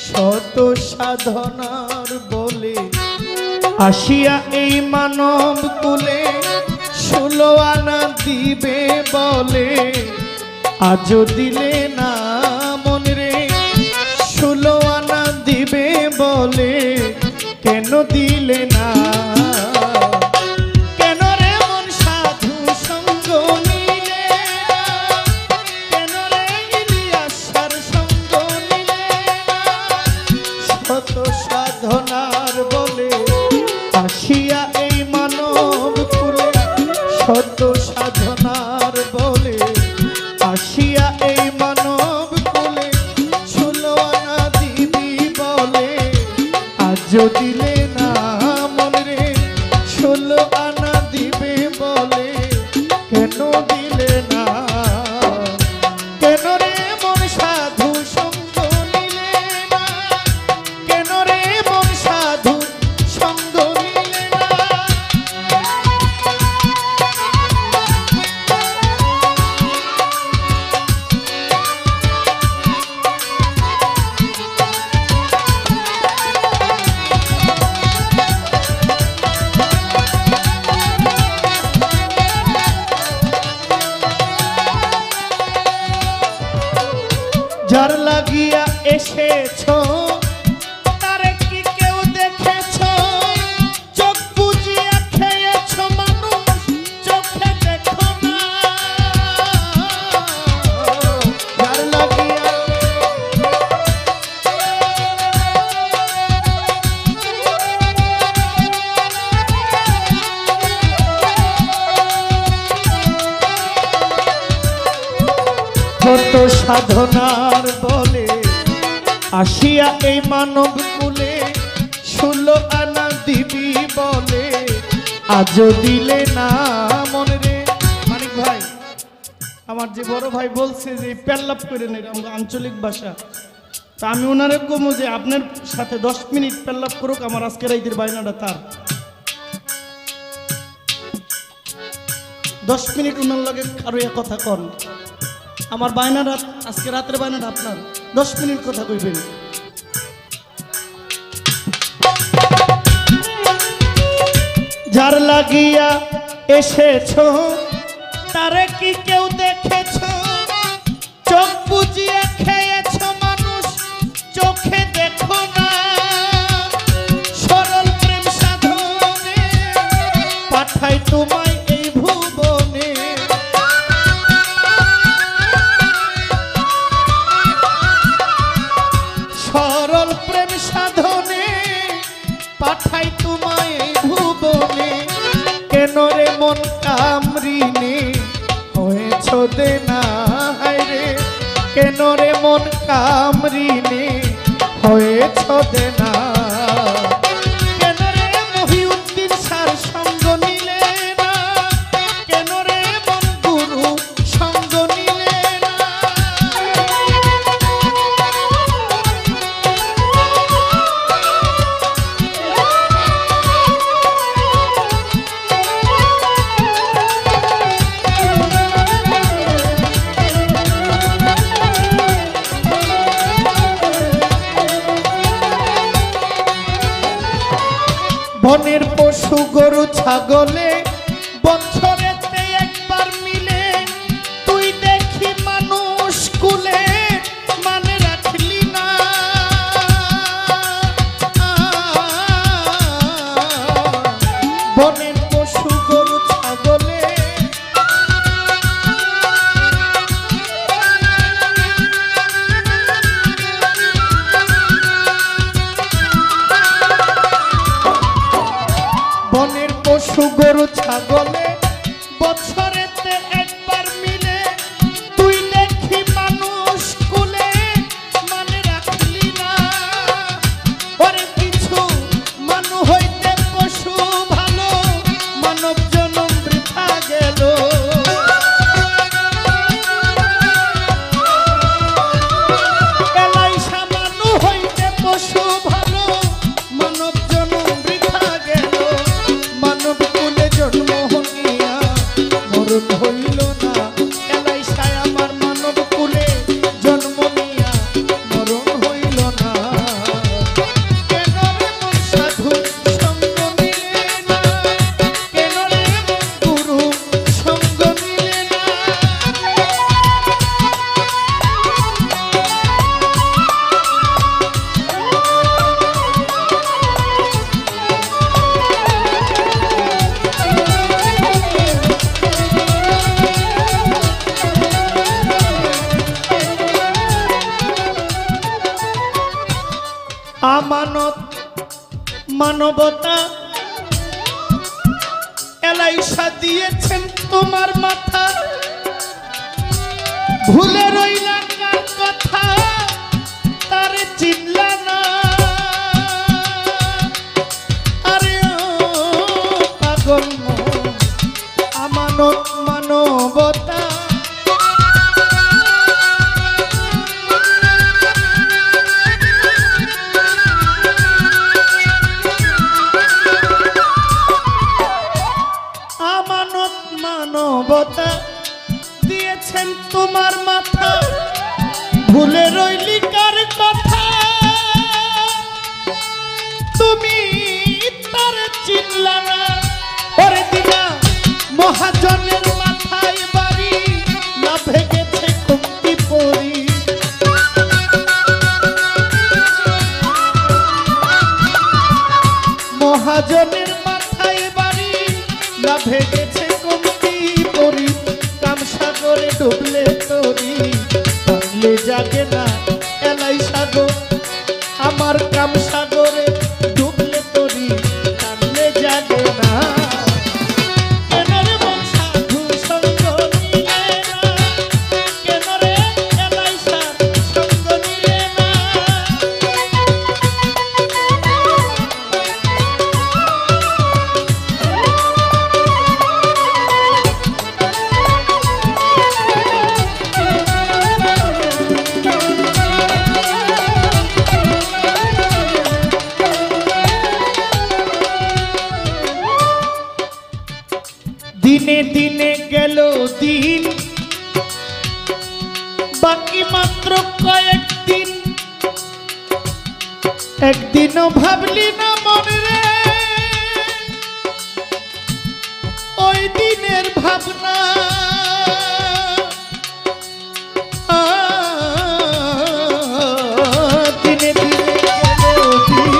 শত সাধনার বলে আসিয়া এই মানব কুলে 16 আনা দিবে বলে আজও দিলে না মন রে 16 আনা দিবে বলে কেন দিলে না কেন রে মন সাধু সঙ্গ নিলে না কেন রে ইলিয়াসার সঙ্গ নিলে না শত সাধনার বলে আসিয়া এই মানব কুলে শত সাধনার বলে আসিয়া এই মানব কুলে 16 আনা দিবি বলে আজও দিলে না মন রে 16 আনা দিবে বলে কেন দিলে না কেন রে মন সাধু সঙ্গ নিলে না কেন রে মন সাধু সঙ্গ নিলে না যার লাগিয়া এসেছো তারে কি কেউ দেখেছো চোখ বুজিয়া খেয়েছো মানুষ চোখে দেখো না যার লাগিয়া কত সাধনার বলে আসিয়া এই মানব কুলে 16 আনা দিবি বলে আজও দিলে না মন রে মানিক ভাই আমার যে বড় ভাই বলছে যে পেল্লাপ করে নেই আমরা আঞ্চলিক ভাষা তা আমি ওনারে কমু যে আপনার সাথে 10 মিনিট পেল্লাপ করুক আমার আজকে রাইতের বাইনাটা তার 10 মিনিট ওনার লগে আরো এক কথা কন আমার বায়না রাত আজকে রাতের বায়নাটা আপনার 10 মিনিট কথা কইবেন যার লাগিয়া এসেছো তারে কি কেউ দেখেছো চোখ বুজিয়ে খেয়েছো মানুষ চোখে দেখো না সরল প্রেম সাধনে পাঠাই তোমায় এই ভুবনে সরল প্রেম সাধনে পাঠাই তোমায় এই ভুবনে কেন রে মন কামরিনে হয়েছ দেনা হায় রে কেন রে মন কামরিনে হয়েছ দেনা কেন রে মহিউদ্দিন সার সঙ্গ নিলে না কেন রে মন গুরু সঙ্গ নিলে না বনের পশু গরু ছাগলে বছরেতে একবার মিলে তুই দেখি মানুষ কুলে মানে রাখলি না বনের পশু গরু ছাগলে বনের পশু গরু আমানত মানবতা এলাইসা দিয়েছেন তোমার মাথা, ভুলে রইলা কার কথা তারে চিনলা না। আরে ও পাগল মন, আমানত মানবতা মানবতা দিয়েছেন তোমার মাথা, ভুলে রইলি কার কথা তুমি তার চিনলা না। ওরে দিনা মহাজনের মাথায় বাড়ি, না ভেঙেছে কুমতি পরি। মহাজনের মাথায় বাড়ি, না ভেঙেছে কামসাগরে ডুবলে তরি, ভাবলে জাগে না এলাই সাগর। আমার কামসাগরে ডুবলে তরি, ভাবলে জাগে না। কেন রে মন সাধু সঙ্গ নিলে না, কেন রে এলাই সাধু সঙ্গ নিলে না। দিনে দিনে গেল দিন, বাকি মাত্র কয়েকদিন। একদিনও ভাবলি না মনে রে ওই দিনের ভাবনা। দিনে দিনে গেল দিন,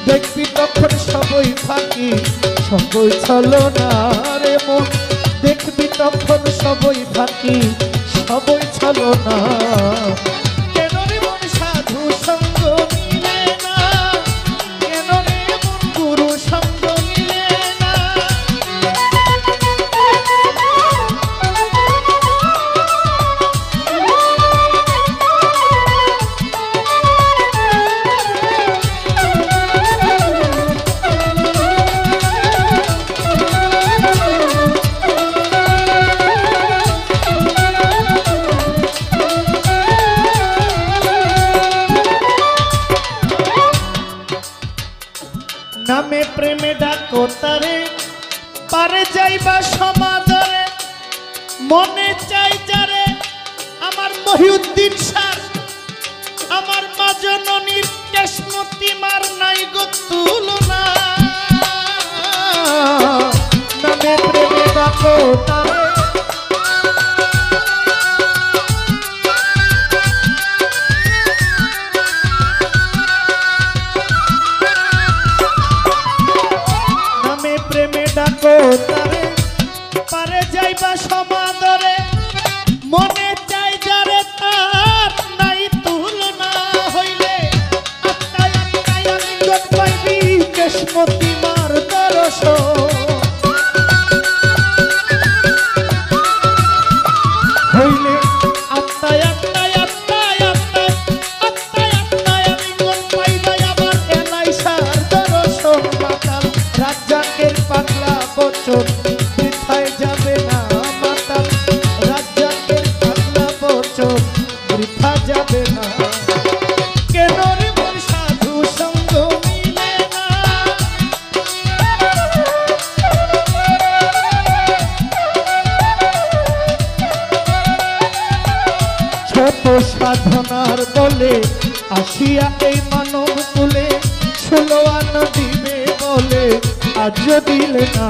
দেখবি তখন সবই ফাঁকি সবই ছলো না রে মন। দেখবি তখন সবই ফাঁকি সবই ছলো না। কেন রে মন সাধু সঙ্গ নিলে না, কেন রে মন গুরু সঙ্গ নিলে না। নামে প্রেমে ডাকো তারে, পারে যাইবা সমাদরে। মনে চাই যারে আমার মহিউদ্দিন স্যার, আমার মা জননীর কেশমতি মার নাই গো তুলনা। নামে প্রেমে ডাকো তারে, ডাকো তারে, পারে যাইবা সমাদরে। মনে চাই যারে তার নাই তুলনা। হইলে আত্মায় আত্মায় আলিঙ্গন পাইবি কেশমতি মার দর্শন। হইলে আত্মায় আত্মায় আত্মায় আত্মায় আত্মায় আত্মায় আলিঙ্গন পাইবা আবার এলাইসার দর্শন। মাতাল রাজ্জাকের পাগলা বচন বৃথায় যাবে না, মাতাল রাজ্জাকের পাগলা বচন বৃথা যাবে না। কেন রে মন সাধু সঙ্গ নিলে না, সাধনার বলে আসিয়া এই মানব কুলে 16 আনা দিবে বলে আজ দিলে না।